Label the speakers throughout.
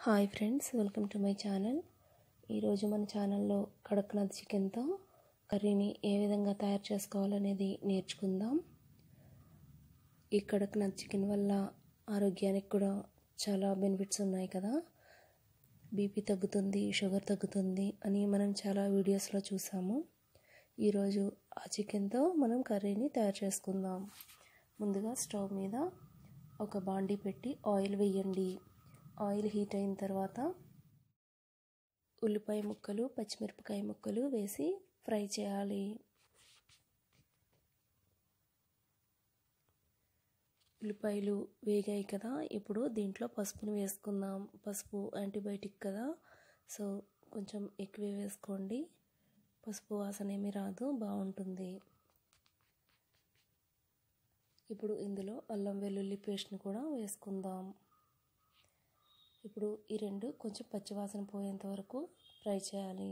Speaker 1: Hi friends, welcome to my channel. ఈరోజు మన ఛానల్లో కడక్నాథ్ చికెన్తో కర్రీని ఏ విధంగా తయారు చేసుకోవాలనేది నేర్చుకుందాం. ఈ కడక్నాథ్ చికెన్ వల్ల ఆరోగ్యానికి కూడా చాలా బెనిఫిట్స్ ఉన్నాయి కదా. బీపీ తగ్గుతుంది, షుగర్ తగ్గుతుంది అని మనం చాలా వీడియోస్లో చూసాము. ఈరోజు ఆ చికెన్తో మనం కర్రీని తయారు చేసుకుందాం. ముందుగా స్టవ్ మీద ఒక బాండీ పెట్టి ఆయిల్ వేయండి. ఆయిల్ హీట్ అయిన తర్వాత ఉల్లిపాయ ముక్కలు, పచ్చిమిరపకాయ ముక్కలు వేసి ఫ్రై చేయాలి. ఉల్లిపాయలు వేగాయి కదా, ఇప్పుడు దీంట్లో పసుపును వేసుకుందాం. పసుపు యాంటీబయాటిక్ కదా, సో కొంచెం ఎక్కువే వేసుకోండి. పసుపు వాసన ఏమీ రాదు, బాగుంటుంది. ఇప్పుడు ఇందులో అల్లం వెల్లుల్లి పేస్ట్ని కూడా వేసుకుందాం. ఇప్పుడు ఈ రెండు కొంచెం పచ్చివాసన పోయేంత వరకు ఫ్రై చేయాలి.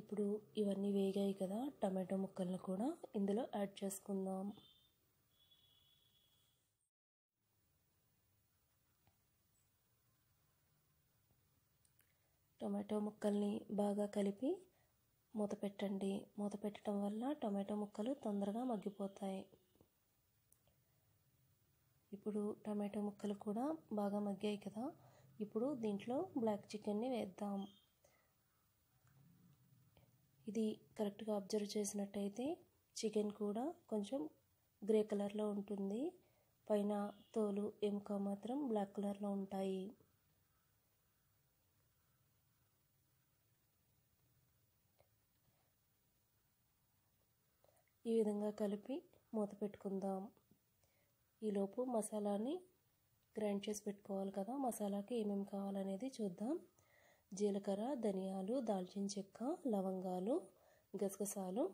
Speaker 1: ఇప్పుడు ఇవన్నీ వేగాయి కదా, టమాటో ముక్కలను కూడా ఇందులో యాడ్ చేసుకుందాం. టమాటో ముక్కల్ని బాగా కలిపి మూత పెట్టండి. మూత పెట్టడం వల్ల టమాటో ముక్కలు తొందరగా మగ్గిపోతాయి. ఇప్పుడు టమాటో ముక్కలు కూడా బాగా మగ్గాయి కదా, ఇప్పుడు దీంట్లో బ్లాక్ చికెన్ని వేద్దాం. ఇది కరెక్ట్గా అబ్జర్వ్ చేసినట్టయితే చికెన్ కూడా కొంచెం గ్రే కలర్లో ఉంటుంది. పైన తోలు, ఎముక మాత్రం బ్లాక్ కలర్లో ఉంటాయి. ఈ విధంగా కలిపి మూత పెట్టుకుందాం. ఈలోపు మసాలాని గ్రైండ్ చేసి పెట్టుకోవాలి కదా. మసాలాకి ఏమేమి కావాలనేది చూద్దాం. జీలకర్ర, ధనియాలు, దాల్చిన చెక్క, లవంగాలు, గసగసాలు,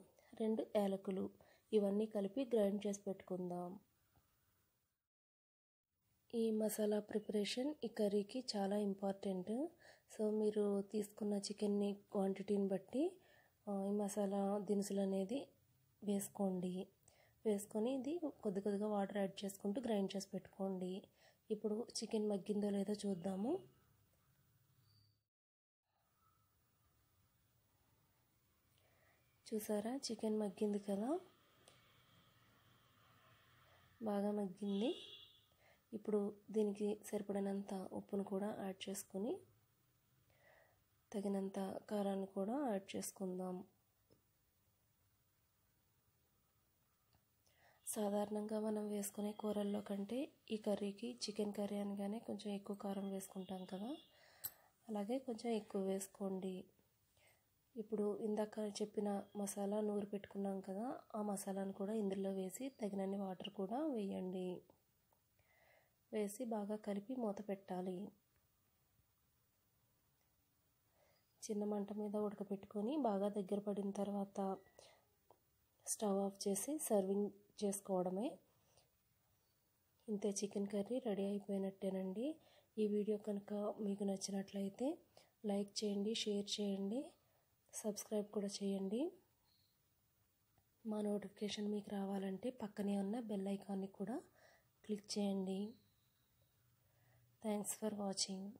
Speaker 1: 2 యాలకులు, ఇవన్నీ కలిపి గ్రైండ్ చేసి పెట్టుకుందాం. ఈ మసాలా ప్రిపరేషన్ ఈ కర్రీకి చాలా ఇంపార్టెంట్. సో మీరు తీసుకున్న చికెన్ని క్వాంటిటీని బట్టి ఈ మసాలా దినుసులు అనేది వేసుకోండి. వేసుకొని ఇది కొద్దిగా వాటర్ యాడ్ చేసుకుంటూ గ్రైండ్ చేసి పెట్టుకోండి. ఇప్పుడు చికెన్ మగ్గిందో లేదో చూద్దాము. చూసారా, చికెన్ మగ్గింది కదా, బాగా మగ్గింది. ఇప్పుడు దీనికి సరిపడినంత ఉప్పును కూడా యాడ్ చేసుకొని తగినంత కారాన్ని కూడా యాడ్ చేసుకుందాం. సాధారణంగా మనం వేసుకునే కూరల్లో కంటే ఈ కర్రీకి, చికెన్ కర్రీ అనగానే కొంచెం ఎక్కువ కారం వేసుకుంటాం కదా, అలాగే కొంచెం ఎక్కువ వేసుకోండి. ఇప్పుడు ఇందాక చెప్పిన మసాలా నూరు పెట్టుకున్నాం కదా, ఆ మసాలాను కూడా ఇందులో వేసి తగినన్ని వాటర్ కూడా వేయండి. వేసి బాగా కలిపి మూత పెట్టాలి. చిన్న మంట మీద ఉడకపెట్టుకొని బాగా దగ్గర పడిన తర్వాత స్టవ్ ఆఫ్ చేసి సర్వింగ్ చేసుకోవడమే. ఇంతే, చికెన్ కర్రీ రెడీ అయిపోయినట్టేనండి. ఈ వీడియో కనుక మీకు నచ్చినట్లయితే లైక్ చేయండి, షేర్ చేయండి, సబ్స్క్రైబ్ కూడా చేయండి. మా నోటిఫికేషన్ మీకు రావాలంటే పక్కనే ఉన్న బెల్ ఐకాన్ని కూడా క్లిక్ చేయండి. Thanks for watching.